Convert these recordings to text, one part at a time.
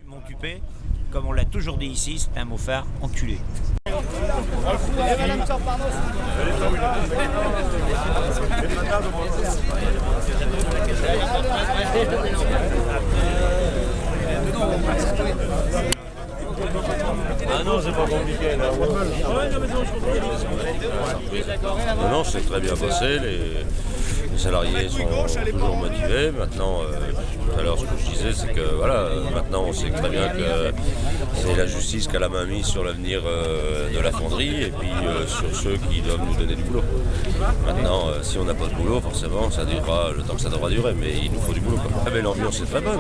Montupé, comme on l'a toujours dit ici, c'est un mot phare, enculé. Ah non, c'est pas compliqué là. Non, c'est très bien passé. Les salariés sont toujours motivés. Maintenant, tout à l'heure, ce que je disais, c'est que voilà, maintenant on sait très bien que c'est la justice qui a la main mise sur l'avenir de la fonderie et puis sur ceux qui doivent nous donner du boulot. Maintenant, si on n'a pas de boulot, forcément, ça durera le temps que ça devra durer, mais il nous faut du boulot. Ah, mais l'ambiance est très bonne.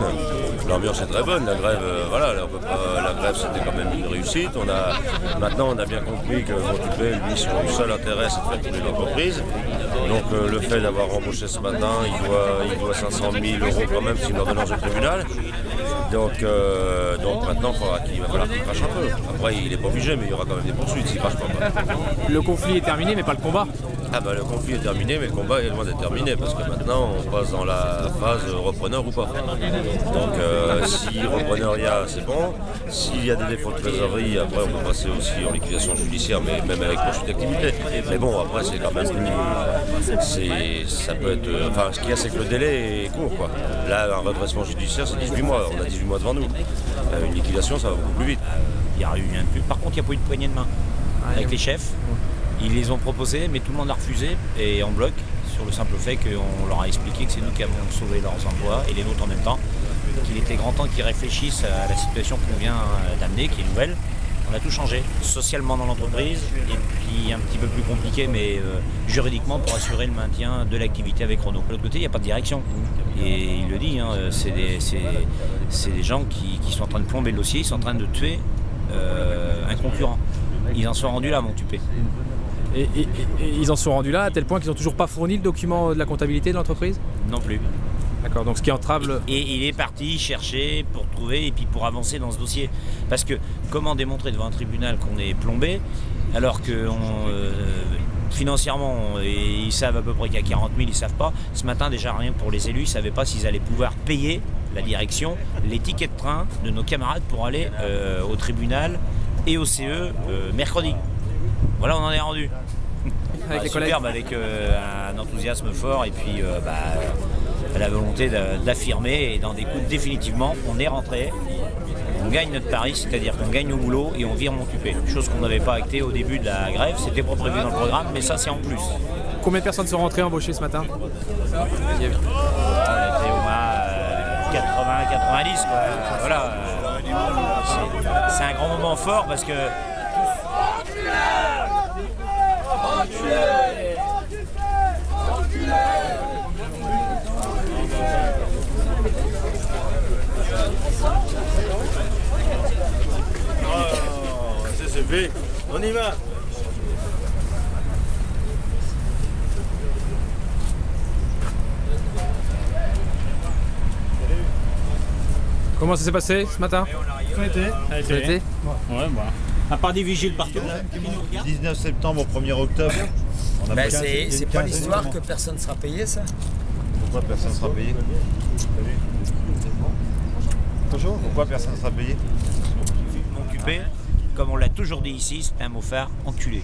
L'ambiance est très bonne. La grève, voilà, la grève c'était quand même une réussite. Maintenant, on a bien compris que Montupé, lui, son seul intérêt, c'est de faire tourner l'entreprise. Donc le fait d'avoir embauché ce matin, il doit 500 000 € quand même, c'est une ordonnance du tribunal. Donc maintenant, il va falloir qu'il crache un peu. Après, il n'est pas obligé, mais il y aura quand même des poursuites s'il ne crache pas. Le conflit est terminé, mais pas le combat. Ah bah, le conflit est terminé, mais le combat est loin d'être terminé, parce que maintenant, on passe dans la phase repreneur ou pas. Donc si repreneur il y a, c'est bon. S'il y a des défauts de trésorerie, après, on peut passer aussi en liquidation judiciaire, mais même avec poursuite d'activité. Mais bon, après, c'est quand même plus... Ça peut être... Enfin, ce qu'il y a, c'est que le délai est court, quoi. Là, un redressement judiciaire, c'est 18 mois. On a 18 mois devant nous. Une liquidation, ça va beaucoup plus vite. Il y a eu un peu. Par contre, il n'y a pas eu de poignée de main avec les chefs. Ils les ont proposés, mais tout le monde a refusé, et en bloc, sur le simple fait qu'on leur a expliqué que c'est nous qui avons sauvé leurs emplois, et les nôtres en même temps, qu'il était grand temps qu'ils réfléchissent à la situation qu'on vient d'amener, qui est nouvelle. On a tout changé, socialement dans l'entreprise, et puis un petit peu plus compliqué, mais juridiquement pour assurer le maintien de l'activité avec Renault. De l'autre côté, il n'y a pas de direction. Et il le dit, hein, c'est des gens qui sont en train de plomber le dossier, ils sont en train de tuer un concurrent. Ils en sont rendus là, Montupé. Et ils en sont rendus là à tel point qu'ils n'ont toujours pas fourni le document de la comptabilité de l'entreprise? Non plus. D'accord, donc ce qui entrave le... Et il est parti chercher pour trouver et puis pour avancer dans ce dossier. Parce que comment démontrer devant un tribunal qu'on est plombé alors que financièrement ils savent à peu près qu'il y a 40 000, ils ne savent pas. Ce matin déjà rien pour les élus, ils ne savaient pas s'ils allaient pouvoir payer la direction les tickets de train de nos camarades pour aller au tribunal et au CE mercredi. Voilà, on en est rendu. Avec les collègues. Superbe, avec un enthousiasme fort et puis la volonté d'affirmer et d'en découdre définitivement. On est rentré, on gagne notre pari, c'est-à-dire qu'on gagne au boulot et on vire Montupé. Chose qu'on n'avait pas actée au début de la grève, c'était pas prévu dans le programme, mais ça c'est en plus. Combien de personnes sont rentrées embauchées ce matin? On était au moins 80-90 quoi. Voilà. C'est un grand moment fort parce que C'est fait, on y va. Comment ça s'est passé ce matin? Ça a été. Ça a été? Ouais, bah. À part des vigiles partout. 19 septembre au 1er octobre. Ben c'est pas l'histoire que personne ne sera payé, ça? Pourquoi personne ne sera payé? Pourquoi personne ne sera payé? Montupé, comme on l'a toujours dit ici, c'est un mot phare, enculé.